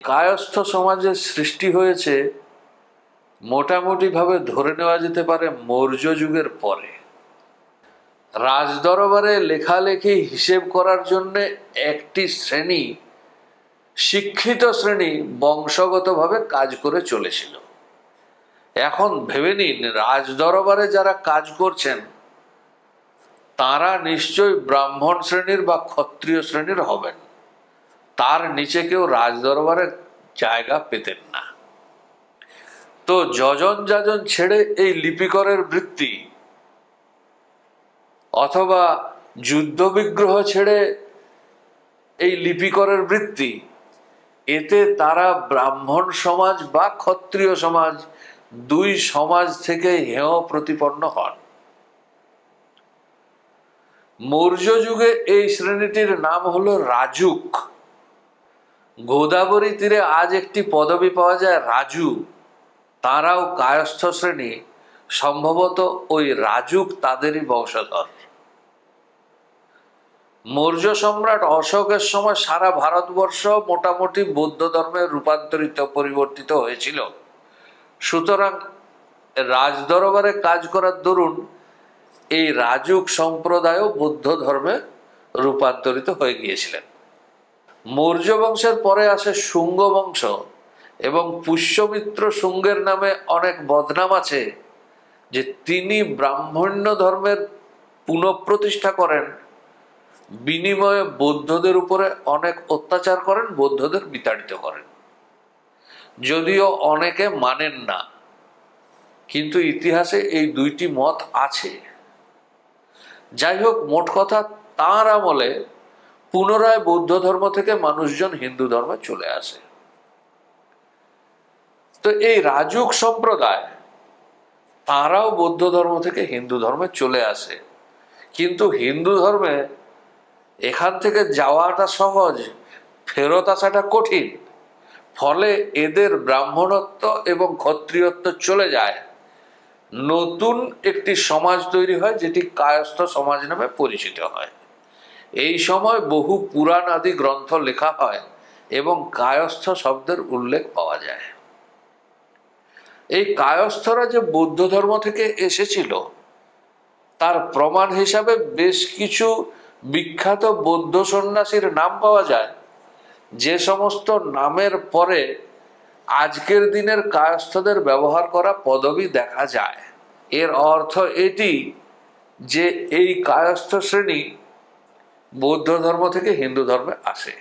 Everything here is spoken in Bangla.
কায়স্থ সমাজের সৃষ্টি হয়েছে মোটামুটিভাবে ধরে নেওয়া যেতে পারে মৌর্য যুগের পরে। রাজদরবারে লেখালেখি হিসেব করার জন্য একটি শ্রেণী, শিক্ষিত শ্রেণী বংশগতভাবে কাজ করে চলেছিল। এখন ভেবে নিন, রাজদরবারে যারা কাজ করছেন তারা নিশ্চয়ই ব্রাহ্মণ শ্রেণীর বা ক্ষত্রিয় শ্রেণীর হবেন, তার নিচে কেউ রাজদরবারে জায়গা পেতেন না। তো যজন যাজন ছেড়ে এই লিপিকরের বৃত্তি অথবা যুদ্ধ বিগ্রহ ছেড়ে এই লিপিকরের বৃত্তি, এতে তারা ব্রাহ্মণ সমাজ বা ক্ষত্রিয় সমাজ দুই সমাজ থেকে হেয় প্রতিপন্ন হন। মৌর্য যুগে এই শ্রেণীটির নাম হলো রাজুক। গোদাবরী তীরে আজ একটি পদবি পাওয়া যায় রাজু, তারাও কায়স্থ শ্রেণী, সম্ভবত ওই রাজুক তাদেরই বংশধর। মৌর্য সম্রাট অশোকের সময় সারা ভারতবর্ষ মোটামুটি বৌদ্ধ ধর্মে রূপান্তরিত, পরিবর্তিত হয়েছিল। সুতরাং রাজদরবারে কাজ করার দরুন এই রাজুক সম্প্রদায়ও বৌদ্ধ ধর্মে রূপান্তরিত হয়ে গিয়েছিলেন। মৌর্য বংশের পরে আসে শুঙ্গ বংশ, এবং পুষ্যমিত্র শুঙ্গের নামে অনেক বদনাম আছে যে তিনি ব্রাহ্মণ্য ধর্মের পুনঃপ্রতিষ্ঠা করেন, বিনিময়ে বৌদ্ধদের উপরে অনেক অত্যাচার করেন, বৌদ্ধদের বিতাড়িত করেন। যদিও অনেকে মানেন না, কিন্তু ইতিহাসে এই দুইটি মত আছে। যাই হোক, মোট কথা তাঁর আমলে পুনরায় বৌদ্ধ ধর্ম থেকে মানুষজন হিন্দু ধর্মে চলে আসে। তো এই রাজুক সম্প্রদায় তারাও বৌদ্ধ ধর্ম থেকে হিন্দু ধর্মে চলে আসে, কিন্তু হিন্দু ধর্মে এখান থেকে যাওয়াটা সহজ, ফেরত আসাটা কঠিন। ফলে এদের ব্রাহ্মণত্ব এবং ক্ষত্রিয়ত্ব চলে যায়, নতুন একটি সমাজ তৈরি হয় যেটি কায়স্থ সমাজ নামে পরিচিত হয়। এই সময় বহু পুরাণ আদি গ্রন্থ লেখা হয় এবং কায়স্থ শব্দের উল্লেখ পাওয়া যায়। এই কায়স্থরা যে বৌদ্ধ ধর্ম থেকে এসেছিল তার প্রমাণ হিসাবে বেশ কিছু বিখ্যাত বৌদ্ধ সন্ন্যাসীর নাম পাওয়া যায়, যে সমস্ত নামের পরে আজকের দিনের কায়স্থদের ব্যবহার করা পদবি দেখা যায়। এর অর্থ এটি যে এই কায়স্থ শ্রেণী বৌদ্ধ ধর্ম থেকে হিন্দু ধর্মে আসে।